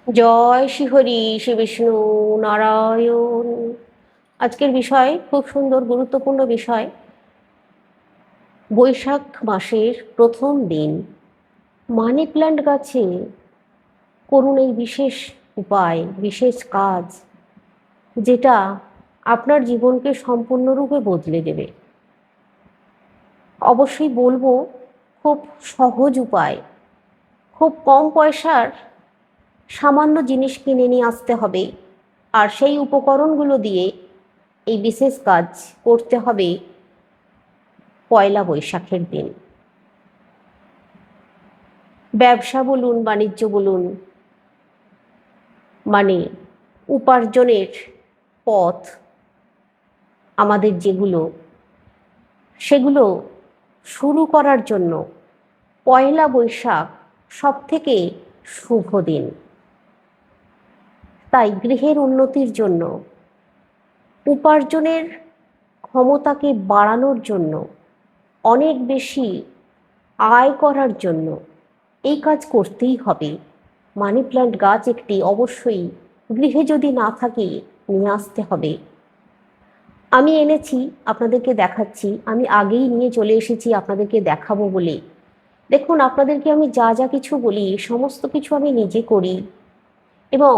জয় শ্রীহরি শ্রী বিষ্ণু নারায়ণ। আজকের বিষয় খুব সুন্দর গুরুত্বপূর্ণ বিষয়। বৈশাখ মাসের প্রথম দিন মানি প্ল্যান্ট গাছে করুন এই বিশেষ উপায়, বিশেষ কাজ, যেটা আপনার জীবনকে সম্পূর্ণরূপে বদলে দেবে। অবশ্যই বলবো, খুব সহজ উপায়, খুব কম পয়সার সামান্য জিনিস কিনে নিয়ে আসতে হবে, আর সেই উপকরণগুলো দিয়ে এই বিশেষ কাজ করতে হবে পয়লা বৈশাখের দিন। ব্যবসা বলুন, বাণিজ্য বলুন, মানে উপার্জনের পথ আমাদের যেগুলো, সেগুলো শুরু করার জন্য পয়লা বৈশাখ সবথেকে শুভ দিন। তাই গৃহের উন্নতির জন্য, উপার্জনের ক্ষমতাকে বাড়ানোর জন্য, অনেক বেশি আয় করার জন্য এই কাজ করতেই হবে। মানি প্ল্যান্ট গাছ একটি অবশ্যই গৃহে যদি না থাকে নিয়ে আসতে হবে। আমি এনেছি, আপনাদেরকে দেখাচ্ছি। আমি আগেই নিয়ে চলে এসেছি আপনাদেরকে দেখাবো বলে। দেখুন, আপনাদেরকে আমি যা যা কিছু বলি সমস্ত কিছু আমি নিজে করি এবং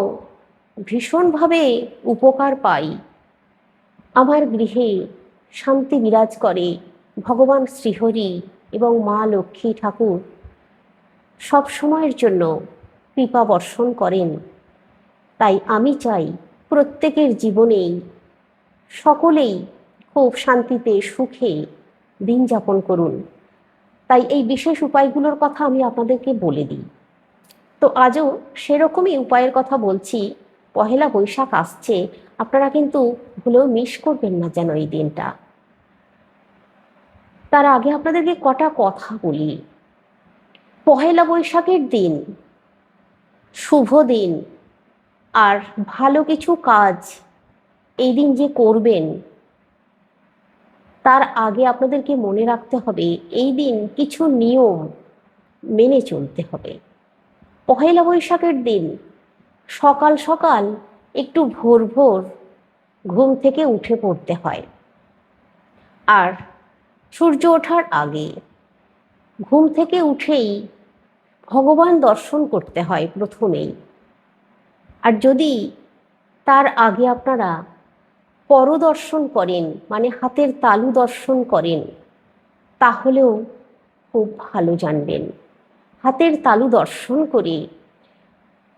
ভীষণভাবে উপকার পাই। আমার গৃহে শান্তি বিরাজ করে। ভগবান শ্রীহরি এবং মা লক্ষ্মী ঠাকুর সব সময়ের জন্য কৃপা বর্ষণ করেন। তাই আমি চাই প্রত্যেকের জীবনেই সকলেই খুব শান্তিতে সুখে দিন যাপন করুন। তাই এই বিশেষ উপায়গুলোর কথা আমি আপনাদেরকে বলে দিই। তো আজও সেরকমই উপায়ের কথা বলছি। পহেলা বৈশাখ আসছে, আপনারা কিন্তু ভুলেও মিস করবেন না যেন এই দিনটা। তার আগে আপনাদেরকে কটা কথা বলি। পহেলা বৈশাখের দিন শুভ দিন, আর ভালো কিছু কাজ এই দিন যে করবেন, তার আগে আপনাদেরকে মনে রাখতে হবে এই দিন কিছু নিয়ম মেনে চলতে হবে। পহেলা বৈশাখের দিন সকাল সকাল একটু ভোর ভোর ঘুম থেকে উঠে পড়তে হয়, আর সূর্য ওঠার আগে ঘুম থেকে উঠেই ভগবান দর্শন করতে হয় প্রথমেই। আর যদি তার আগে আপনারা পরদর্শন করেন, মানে হাতের তালু দর্শন করেন, তাহলেও খুব ভালো জানবেন। হাতের তালু দর্শন করে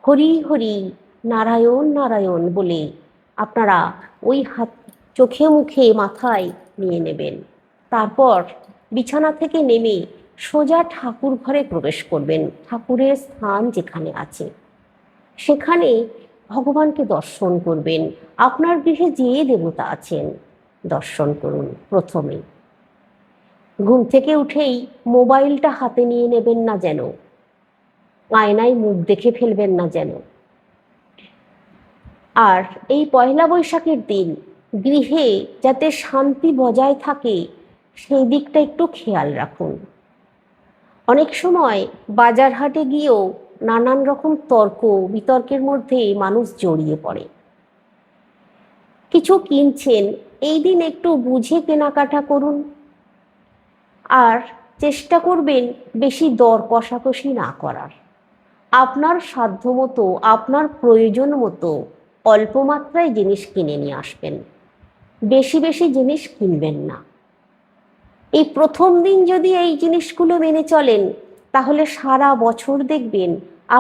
হরি হরি নারায়ণ নারায়ণ বলে আপনারা ওই হাত চোখে মুখে মাথায় নিয়ে নেবেন। তারপর বিছানা থেকে নেমে সোজা ঠাকুর ঘরে প্রবেশ করবেন। ঠাকুরের স্থান যেখানে আছে সেখানে ভগবানকে দর্শন করবেন। আপনার গৃহে যে দেবতা আছেন দর্শন করুন। প্রথমে ঘুম থেকে উঠেই মোবাইলটা হাতে নিয়ে নেবেন না যেন, আয়নায় মুখ দেখে ফেলবেন না যেন। আর এই পয়লা বৈশাখের দিন গৃহে যাতে শান্তি বজায় থাকে সেই দিকটা একটু খেয়াল রাখুন। অনেক সময় বাজার হাটে গিয়েও নানান রকম তর্ক বিতর্কের মধ্যে মানুষ জড়িয়ে পড়ে। কিছু কিনছেন, এই দিন একটু বুঝে কেনাকাটা করুন, আর চেষ্টা করবেন বেশি দর কষাকষি না করার। আপনার সাধ্যমতো, আপনার প্রয়োজন মতো অল্প মাত্রায় জিনিস কিনে নিয়ে আসবেন। বেশি বেশি জিনিস কিনবেন না। এই প্রথম দিন যদি এই জিনিসগুলো মেনে চলেন, তাহলে সারা বছর দেখবেন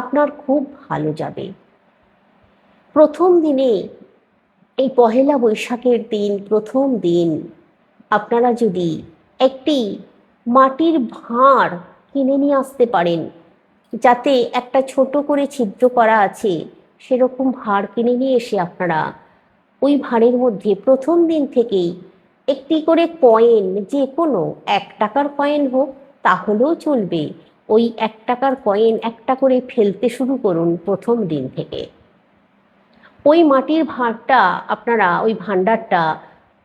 আপনার খুব ভালো যাবে। প্রথম দিনে, এই পহেলা বৈশাখের দিন প্রথম দিন আপনারা যদি একটি মাটির ভাঁড় কিনে নিয়ে আসতে পারেন, যাতে একটা ছোট করে ছিদ্র করা আছে, সেরকম ভাঁড় কিনে নিয়ে এসে আপনারা ওই ভাঁড়ের মধ্যে প্রথম দিন থেকেই একটি করে কয়েন, যে কোনো 1 টাকার কয়েন হোক তাহলেও চলবে, ওই 1 টাকার কয়েন একটা করে ফেলতে শুরু করুন প্রথম দিন থেকে। ওই মাটির ভাঁড়টা আপনারা, ওই ভাণ্ডারটা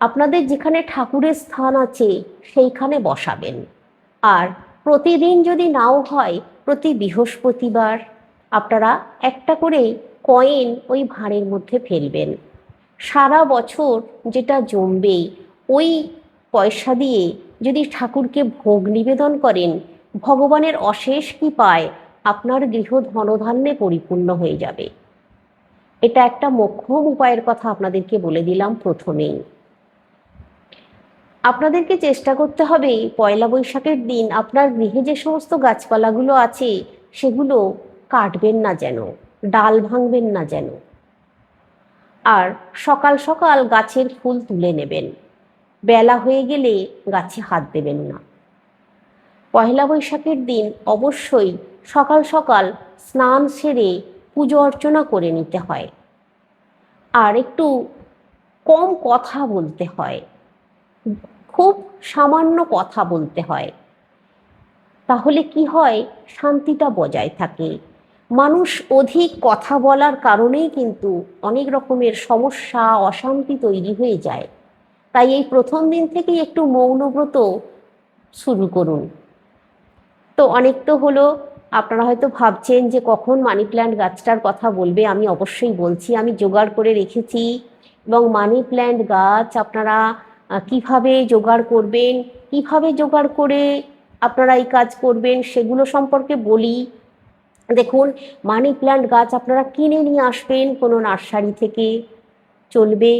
আপনাদের যেখানে ঠাকুরের স্থান আছে সেইখানে বসাবেন। আর প্রতিদিন যদি নাও হয়, প্রতি বৃহস্পতিবার আপনারা একটা করে কয়েন ওই ভাঁড়ের মধ্যে ফেলবেন। সারা বছর যেটা জমবে ওই পয়সা দিয়ে যদি ঠাকুরকে ভোগ নিবেদন করেন, ভগবানের অশেষ কৃপায় আপনার গৃহ ধনধান্যে পরিপূর্ণ হয়ে যাবে। এটা একটা মোক্ষম উপায়ের কথা আপনাদেরকে বলে দিলাম প্রথমেই। আপনাদেরকে চেষ্টা করতে হবে পয়লা বৈশাখের দিন আপনার গৃহে যে সমস্ত গাছপালাগুলো আছে সেগুলো কাটবেন না যেন, ডাল ভাঙবেন না যেন। আর সকাল সকাল গাছের ফুল তুলে নেবেন, বেলা হয়ে গেলে গাছে হাত দেবেন না। পয়লা বৈশাখের দিন অবশ্যই সকাল সকাল স্নান সেরে পুজো অর্চনা করে নিতে হয়। আর একটু কম কথা বলতে হয়, খুব সামান্য কথা বলতে হয়। তাহলে কি হয়, শান্তিটা বজায় থাকে। মানুষ অধিক কথা বলার কারণেই কিন্তু অনেক রকমের সমস্যা, অশান্তি তৈরি হয়ে যায়। তাই এই প্রথম দিন থেকেই একটু মৌনব্রত শুরু করুন। তো অনেক তো হলো, আপনারা হয়তো ভাবছেন যে কখন মানি প্ল্যান্ট গাছটার কথা বলবে। আমি অবশ্যই বলছি, আমি জোগাড় করে রেখেছি। এবং মানি প্ল্যান্ট গাছ আপনারা কিভাবে জোগাড় করবেন, কিভাবে জোগাড় করে আপনারা এই কাজ করবেন সেগুলো সম্পর্কে বলি। দেখুন, মানি প্ল্যান্ট গাছ আপনারা কিনে নিয়ে আসবেন কোনো নার্সারি থেকে, চলবে।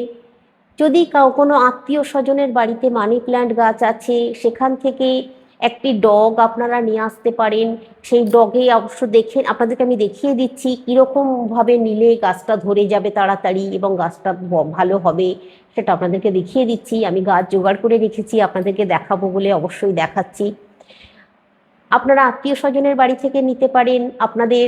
যদি কোনো আত্মীয় স্বজনের বাড়িতে মানি প্ল্যান্ট গাছ আছে সেখান থেকে একটি ডগ আপনারা নিয়ে আসতে পারেন। সেই ডগে অবশ্য দেখে আপনাদেরকে আমি দেখিয়ে দিচ্ছি কীরকমভাবে নিলে গাছটা ধরে যাবে তাড়াতাড়ি এবং গাছটা ভালো হবে, সেটা আপনাদেরকে দেখিয়ে দিচ্ছি। আমি গাছ জোগাড় করে রেখেছি, আপনাদেরকে দেখাবো বলে অবশ্যই দেখাচ্ছি। আপনারা আত্মীয় স্বজনের বাড়ি থেকে নিতে পারেন, আপনাদের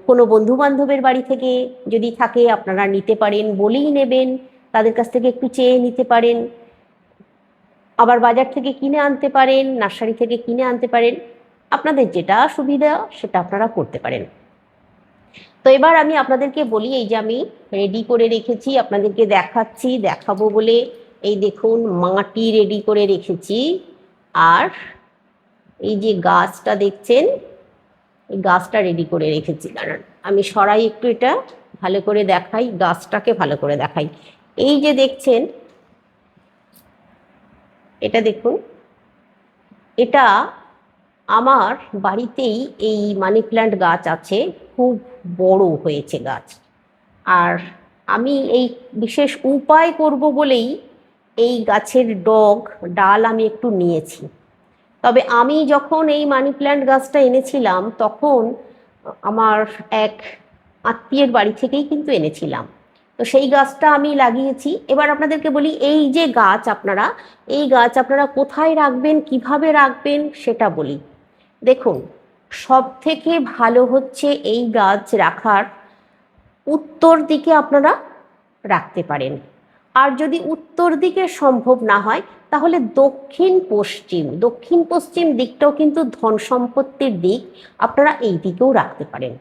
কোনো বন্ধু বান্ধবের বাড়ি থেকে যদি থাকে আপনারা নিতে পারেন, বলেই নেবেন, তাদের কাছ থেকে একটু চেয়ে নিতে পারেন। আবার বাজার থেকে কিনে আনতে পারেন, নার্সারি থেকে কিনে আনতে পারেন, আপনাদের যেটা সুবিধা সেটা আপনারা করতে পারেন। তো এবার আমি আপনাদেরকে বলি, এই যে আমি রেডি করে রেখেছি, আপনাদেরকে দেখাচ্ছি, দেখাবো বলে এই দেখুন মাটি রেডি করে রেখেছি। আর এই যে গাছটা দেখছেন, এই গাছটা রেডি করে রেখেছি। দাঁড়ান আমি সরাই একটু, এটা ভালো করে দেখাই, গাছটাকে ভালো করে দেখাই। এই যে দেখছেন, এটা দেখুন, এটা আমার বাড়িতেই এই মানি প্ল্যান্ট গাছ আছে, খুব বড় হয়েছে গাছ। আর আমি এই বিশেষ উপায় করব বলেই এই গাছের ডাল আমি একটু নিয়েছি। তবে আমি যখন এই মানি প্ল্যান্ট গাছটা এনেছিলাম তখন আমার এক আত্মীয়ের বাড়ি থেকেই কিন্তু এনেছিলাম। তো সেই গাছটা আমি লাগিয়েছি। এবার আপনাদেরকে বলি, এই যে গাছ আপনারা, এই গাছ আপনারা কোথায় রাখবেন, কিভাবে রাখবেন সেটা বলি। দেখুন, সব থেকে ভালো হচ্ছে এই গাছ রাখার উত্তর দিকে আপনারা রাখতে পারেন। আর যদি উত্তর দিকে সম্ভব না হয় তাহলে দক্ষিণ পশ্চিম দিকটাও কিন্তু ধন সম্পত্তির দিক, আপনারা এই দিকেও রাখতে পারেন।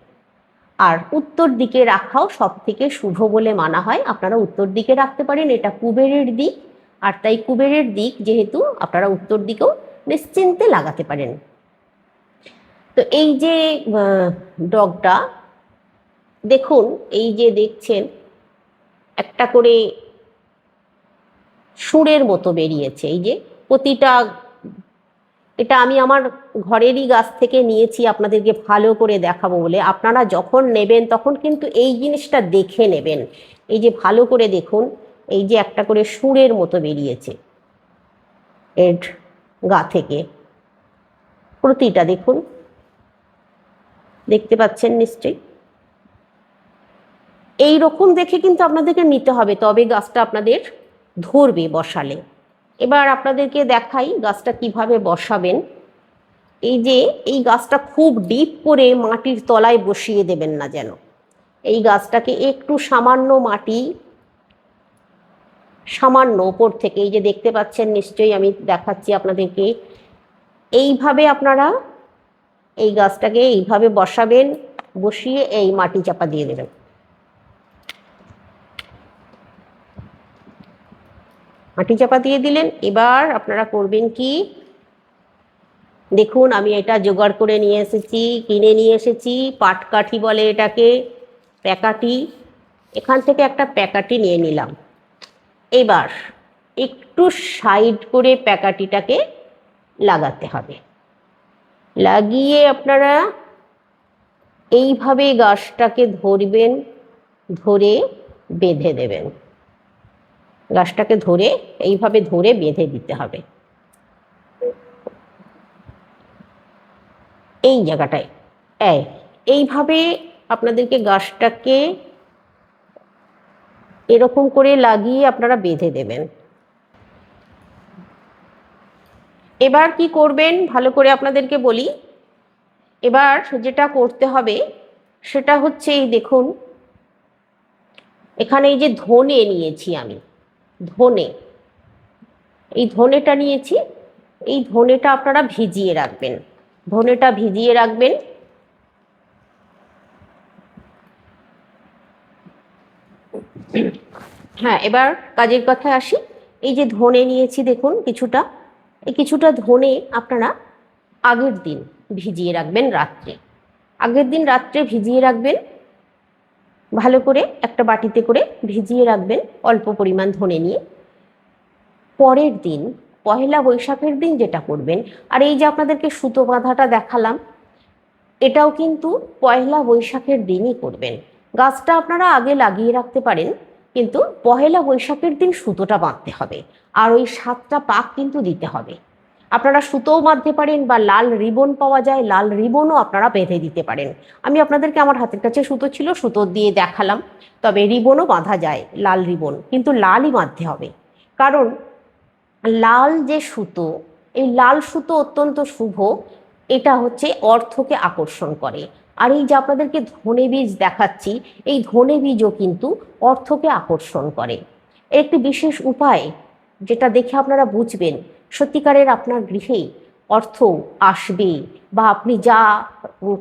আর উত্তর দিকে রাখাও সব থেকে শুভ বলে মানা হয়, আপনারা উত্তর দিকে রাখতে পারেন, এটা কুবেরের দিক। আর তাই কুবেরের দিক যেহেতু, আপনারা উত্তর দিকেও নিশ্চিন্তে লাগাতে পারেন। তো এই যে ডগটা দেখুন, এই যে দেখছেন একটা করে সুরের মতো বেরিয়েছে। এই যে প্রতিটা, এটা আমি আমার ঘরেরই গাছ থেকে নিয়েছি আপনাদেরকে ভালো করে দেখাবো বলে। আপনারা যখন নেবেন তখন কিন্তু এই জিনিসটা দেখে নেবেন। এই যে ভালো করে দেখুন, এই যে একটা করে সুরের মতো বেরিয়েছে এর গা থেকে, প্রতিটা দেখুন, দেখতে পাচ্ছেন নিশ্চয়ই। এই রকম দেখে কিন্তু আপনাদেরকে নিতে হবে, তবে গাছটা আপনাদের ধরবে বসালে। এবার আপনাদেরকে দেখাই গাছটা কিভাবে বসাবেন। এই যে এই গাছটা খুব ডিপ করে মাটির তলায় বসিয়ে দেবেন না যেন। এই গাছটাকে একটু সামান্য মাটি, সামান্য ওপর থেকে, এই যে দেখতে পাচ্ছেন নিশ্চয়ই, আমি দেখাচ্ছি আপনাদেরকে, এইভাবে আপনারা এই গাছটাকে এইভাবে বসাবেন, বসিয়ে এই মাটি চাপা দিয়ে দেবেন। মাটি চাপা দিয়ে দিলেন। এবার আপনারা করবেন কি, দেখুন আমি এটা জোগাড় করে নিয়ে এসেছি, কিনে নিয়ে এসেছি, পাটকাঠি বলে এটাকে। প্যাকাটি, এখান থেকে একটা প্যাকাটি নিয়ে নিলাম। এবার একটু সাইড করে প্যাকাটিটাকে লাগাতে হবে। লাগিয়ে আপনারা এইভাবে গাছটাকে ধরবেন, ধরে বেঁধে দেবেন। গাছটাকে ধরে এইভাবে ধরে বেঁধে দিতে হবে। এই জায়গাটায় এইভাবে আপনাদেরকে গাছটাকে এরকম করে লাগিয়ে আপনারা বেঁধে দেবেন। এবার কি করবেন ভালো করে আপনাদেরকে বলি। এবার যেটা করতে হবে সেটা হচ্ছে, এই দেখুন এখানে এই যে ধনে নিয়েছি আমি, ধনে, এই ধনেটা নিয়েছি। এই ধনেটা আপনারা ভিজিয়ে রাখবেন, ধনেটা ভিজিয়ে রাখবেন। হ্যাঁ, এবার কাজের কথায় আসি। এই যে ধনে নিয়েছি দেখুন কিছুটা, এই কিছুটা ধনে আপনারা আগের দিন ভিজিয়ে রাখবেন রাত্রে। আগের দিন রাত্রে ভিজিয়ে রাখবেন ভালো করে, একটা বাটিতে করে ভিজিয়ে রাখবেন অল্প পরিমাণ ধনে নিয়ে। পরের দিন পহেলা বৈশাখের দিন যেটা করবেন, আর এই যে আপনাদেরকে সুতো বাঁধাটা দেখালাম, এটাও কিন্তু পয়লা বৈশাখের দিনই করবেন। গাছটা আপনারা আগে লাগিয়ে রাখতে পারেন, কিন্তু পহেলা বৈশাখের দিন সুতোটা বাঁধতে হবে। আর ওই 7টা পাক কিন্তু দিতে হবে। আপনারা সুতোও বাঁধতে পারেন, বা লাল রিবন পাওয়া যায়, লাল রিবনও আপনারা বেঁধে দিতে পারেন। আমি আপনাদেরকে আমার হাতের কাছে সুতো ছিল, সুতো দিয়ে দেখালাম। তবে রিবনও বাঁধা যায়, লাল রিবন, কিন্তু লালই বাঁধতে হবে। কারণ লাল যে সুতো, এই লাল সুতো অত্যন্ত শুভ। এটা হচ্ছে অর্থকে আকর্ষণ করে। আর এই যে আপনাদেরকে ধনে বীজ দেখাচ্ছি, এই ধনে বীজও কিন্তু অর্থকে আকর্ষণ করে। একটি বিশেষ উপায় যেটা দেখে আপনারা বুঝবেন সত্যিকারের আপনার গৃহে অর্থ আসবে, বা আপনি যা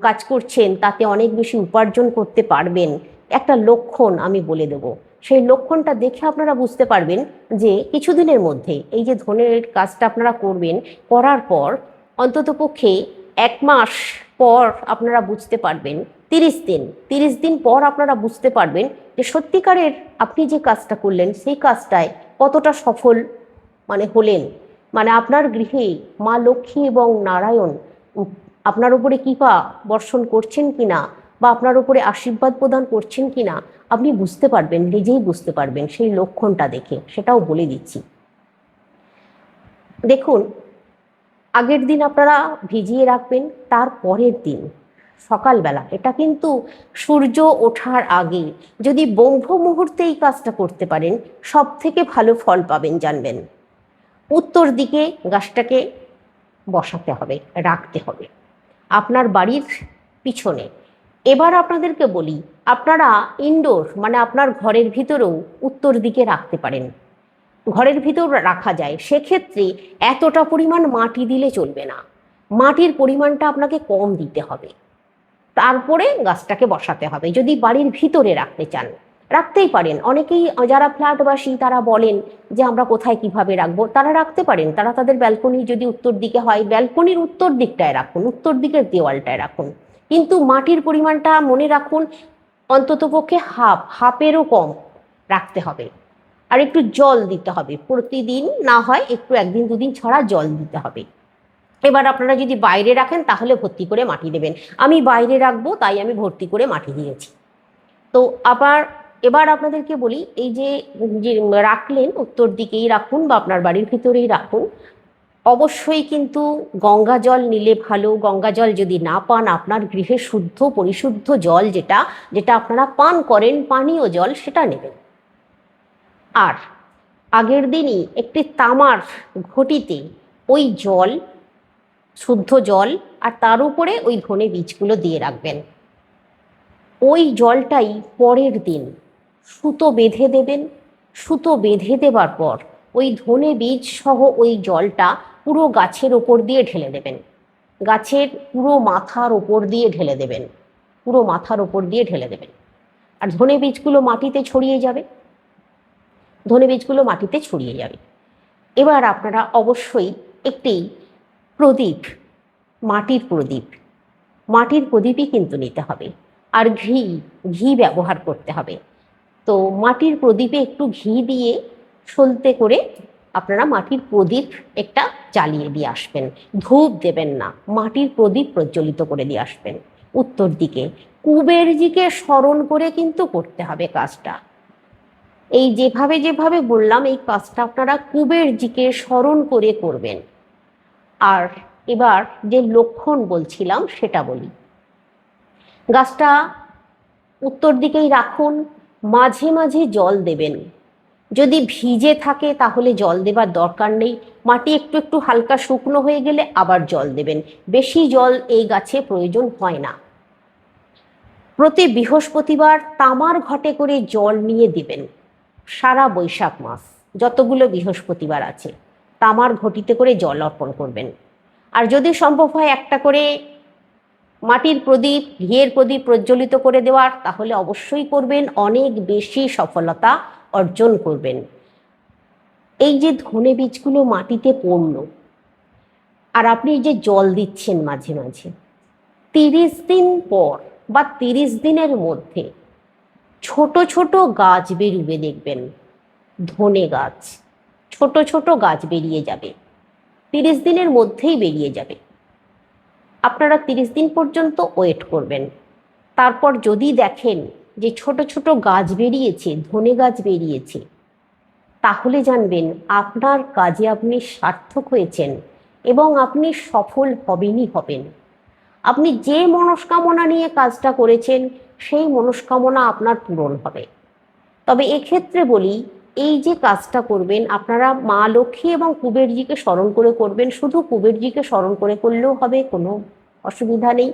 কাজ করছেন তাতে অনেক বেশি উপার্জন করতে পারবেন, একটা লক্ষণ আমি বলে দেব। সেই লক্ষণটা দেখে আপনারা বুঝতে পারবেন যে কিছুদিনের মধ্যে এই যে ধনের কাজটা আপনারা করবেন, করার পর অন্ততপক্ষে 1 মাস পর আপনারা বুঝতে পারবেন, 30 দিন পর আপনারা বুঝতে পারবেন যে সত্যিকারের আপনি যে কাজটা করলেন সেই কাজটায় কতটা সফল হলেন। আপনার গৃহে মা লক্ষ্মী এবং নারায়ণ আপনার উপরে কৃপা বর্ষণ করছেন কিনা, বা আপনার উপরে আশীর্বাদ প্রদান করছেন কিনা, আপনি বুঝতে পারবেন, নিজেই বুঝতে পারবেন সেই লক্ষণটা দেখে। সেটাও বলে দিচ্ছি। দেখুন, আগের দিন আপনারা ভিজিয়ে রাখবেন, তার পরের দিন সকালবেলা, এটা কিন্তু সূর্য ওঠার আগে যদি ব্রহ্ম মুহূর্তে এই কাজটা করতে পারেন, সব থেকে ভালো ফল পাবেন জানবেন। উত্তর দিকে গাছটাকে বসাতে হবে, রাখতে হবে আপনার বাড়ির পিছনে। এবার আপনাদেরকে বলি, আপনারা ইনডোর আপনার ঘরের ভিতরেও উত্তর দিকে রাখতে পারেন, ঘরের ভিতর রাখা যায়। সেক্ষেত্রে এতটা পরিমাণ মাটি দিলে চলবে না, মাটির পরিমাণটা আপনাকে কম দিতে হবে। তারপরে গাছটাকে বসাতে হবে। যদি বাড়ির ভিতরে রাখতে চান রাখতেই পারেন। অনেকেই যারা ফ্ল্যাটবাসী তারা বলেন যে আমরা কোথায় কিভাবে রাখবো, তারা রাখতে পারেন। তারা তাদের ব্যালকনি যদি উত্তর দিকে হয়, ব্যালকনির উত্তর দিকটায় রাখুন, উত্তর দিকের দেওয়ালটায় রাখুন। কিন্তু মাটির পরিমাণটা মনে রাখুন, অন্ততপক্ষে হাফেরও কম রাখতে হবে। আর একটু জল দিতে হবে প্রতিদিন, না হয় একটু 1 দিন 2 দিন ছাড়া জল দিতে হবে। এবার আপনারা যদি বাইরে রাখেন তাহলে ভর্তি করে মাটি দেবেন। আমি বাইরে রাখবো তাই আমি ভর্তি করে মাটি দিয়েছি। তো এবার আপনাদেরকে বলি, এই যে রাখলেন উত্তর দিকেই রাখুন বা আপনার বাড়ির ভিতরেই রাখুন। অবশ্যই কিন্তু গঙ্গা জল নিলে ভালো। গঙ্গা জল যদি না পান, আপনার গৃহে শুদ্ধ পরিশুদ্ধ জল যেটা যেটা আপনারা পান করেন, পানীয় জল, সেটা নেবেন। আর আগের দিনই একটি তামার ঘটিতে ওই জল, শুদ্ধ জল, আর তার উপরে ওই ধনে বীজগুলো দিয়ে রাখবেন। ওই জলটাই পরের দিন সুতো বেঁধে দেবেন। সুতো বেঁধে দেবার পর ওই ধনে বীজ সহ ওই জলটা পুরো গাছের ওপর দিয়ে ঢেলে দেবেন, গাছের পুরো মাথার ওপর দিয়ে ঢেলে দেবেন, পুরো মাথার ওপর দিয়ে ঢেলে দেবেন। আর ধনে বীজগুলো মাটিতে ছড়িয়ে যাবে, ধনে বীজগুলো মাটিতে ছড়িয়ে যাবে। এবার আপনারা অবশ্যই একটি প্রদীপ, মাটির প্রদীপই কিন্তু নিতে হবে। আর ঘি, ঘি ব্যবহার করতে হবে। তো মাটির প্রদীপে একটু ঘি দিয়ে সলতে করে আপনারা মাটির প্রদীপ একটা জ্বালিয়ে দিয়ে আসবেন। ধূপ দেবেন না, মাটির প্রদীপ প্রজ্বলিত করে দিয়ে আসবেন। উত্তর দিকে কুবেরজিকে স্মরণ করে কিন্তু করতে হবে কাজটা। এই যেভাবে যেভাবে বললাম এই কাজটা আপনারা কুবেরজিকে স্মরণ করে করবেন। আর এবার যে লক্ষণ বলছিলাম সেটা বলি। গাছটা উত্তর দিকেই রাখুন, মাঝে মাঝে জল দেবেন। যদি ভিজে থাকে তাহলে জল দেবার দরকার নেই, মাটি একটু একটু হালকা শুকনো হয়ে গেলে আবার জল দেবেন। বেশি জল এই গাছে প্রয়োজন হয় না। প্রতি বৃহস্পতিবার তামার ঘটে করে জল নিয়ে দিবেন। সারা বৈশাখ মাস যতগুলো বৃহস্পতিবার আছে তামার ঘটিতে করে জল অর্পণ করবেন। আর যদি সম্ভব হয় একটা করে মাটির প্রদীপ, ঘিয়ের প্রদীপ প্রজ্বলিত করে দেওয়ার, তাহলে অবশ্যই করবেন, অনেক বেশি সফলতা অর্জন করবেন। এই যে ধনে বীজগুলো মাটিতে পড়লো আর আপনি এই যে জল দিচ্ছেন মাঝে মাঝে, 30 দিন পর বা 30 দিনের মধ্যে ছোট ছোট গাছ বেরুবে দেখবেন। ধনে গাছ, ছোট ছোট গাছ বেরিয়ে যাবে, 30 দিনের মধ্যেই বেরিয়ে যাবে। আপনারা 30 দিন পর্যন্ত ওয়েট করবেন। তারপর যদি দেখেন যে ছোট ছোট গাছ বেরিয়েছে, ধনে গাছ বেরিয়েছে, তাহলে জানবেন আপনার কাজে আপনি সার্থক হয়েছেন এবং আপনি সফল হবেনই হবেন। আপনি যে মনস্কামনা নিয়ে কাজটা করেছেন সেই মনস্কামনা আপনার পূরণ হবে। তবে এক্ষেত্রে বলি, এই যে কাজটা করবেন আপনারা মা লক্ষ্মী এবং কুবেরজিকে স্মরণ করে করবেন। শুধু কুবেরজিকে স্মরণ করে করলেও হবে, কোনো অসুবিধা নেই।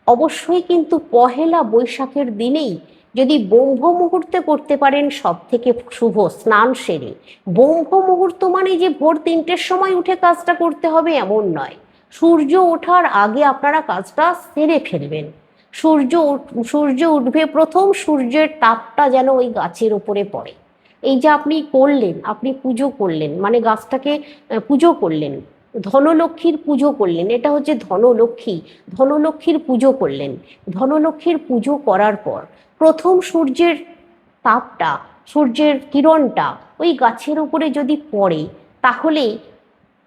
অবশ্যই কিন্তু পহেলা বৈশাখের দিনেই যদি ব্রহ্ম মুহূর্তে করতে পারেন সব থেকে শুভ, স্নান সেরে। ব্রহ্ম মুহূর্ত মানে যে ভোর 3টের সময় উঠে কাজটা করতে হবে এমন নয়। সূর্য ওঠার আগে আপনারা কাজটা সেরে ফেলবেন। সূর্য উঠবে, প্রথম সূর্যের তাপটা যেন ওই গাছের উপরে পড়ে। এই যে আপনি করলেন, আপনি পুজো করলেন, মানে গাছটাকে পুজো করলেন, ধনলক্ষ্মীর পুজো করলেন। এটা হচ্ছে ধনলক্ষ্মী, ধনলক্ষ্মীর পুজো করলেন। ধনলক্ষ্মীর পুজো করার পর প্রথম সূর্যের তাপটা, সূর্যের কিরণটা ওই গাছের উপরে যদি পড়ে, তাহলে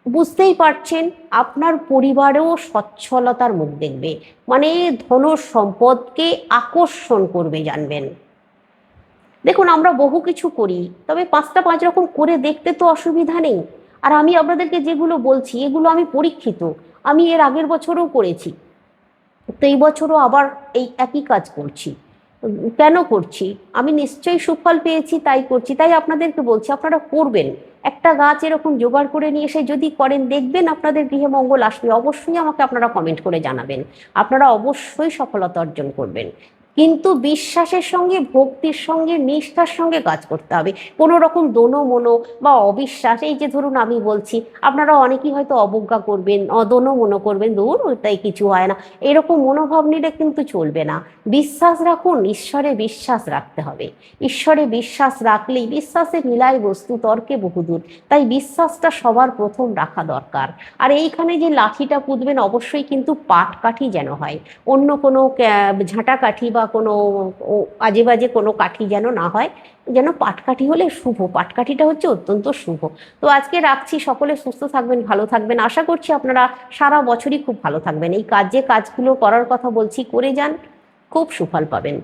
বুঝতেই পারছেন আপনার পরিবারেও সচ্ছলতার মুখ দেখবে, মানে ধন সম্পদকে আকর্ষণ করবে জানবেন। দেখুন আমরা বহু কিছু করি, তবে 5 রকম করে দেখতে তো অসুবিধা নেই। আর আমি আপনাদেরকে যেগুলো বলছি এগুলো আমি পরীক্ষিত, আমি এর আগের বছরও করেছি, তো এই বছরও আবার এই একই কাজ করছি। কেন করছি? আমি নিশ্চয়ই সুফল পেয়েছি তাই করছি, তাই আপনাদেরকে বলছি আপনারা করবেন। একটা গাছ এরকম জোগাড় করে নিয়ে এসে যদি করেন, দেখবেন আপনাদের গৃহে মঙ্গল আসবে। অবশ্যই আমাকে আপনারা কমেন্ট করে জানাবেন, আপনারা অবশ্যই সফলতা অর্জন করবেন। কিন্তু বিশ্বাসের সঙ্গে, ভক্তির সঙ্গে, নিষ্ঠার সঙ্গে কাজ করতে হবে। কোনো রকম দোনো মনো বা অবিশ্বাস, এই যে ধরুন আমি বলছি, আপনারা অনেকেই হয়তো অবজ্ঞা করবেন, দোনো মনো করবেন, দূর ওটাই কিছু হয় না, এরকম মনোভাব নিলে কিন্তু চলবে না। বিশ্বাস রাখুন, ঈশ্বরে বিশ্বাস রাখতে হবে। ঈশ্বরে বিশ্বাস রাখলেই, বিশ্বাসে মিলাই বস্তু তর্কে বহুদূর, তাই বিশ্বাসটা সবার প্রথম রাখা দরকার। আর এইখানে যে লাঠিটা পুঁতবেন অবশ্যই কিন্তু পাটকাঠি যেন হয়, অন্য কোনো ঝাঁটা কাঠি বা কোনো আজে বাজে কোনো কাঠি যেন না হয়, যেন পাটকাঠি হলে শুভ, পাটকাঠিটা হচ্ছে অত্যন্ত শুভ। তো আজকে রাখছি, সকলে সুস্থ থাকবেন, ভালো থাকবেন। আশা করছি আপনারা সারা বছরই খুব ভালো থাকবেন। এই কাজগুলো করার কথা বলছি, করে যান, খুব সুফল পাবেন।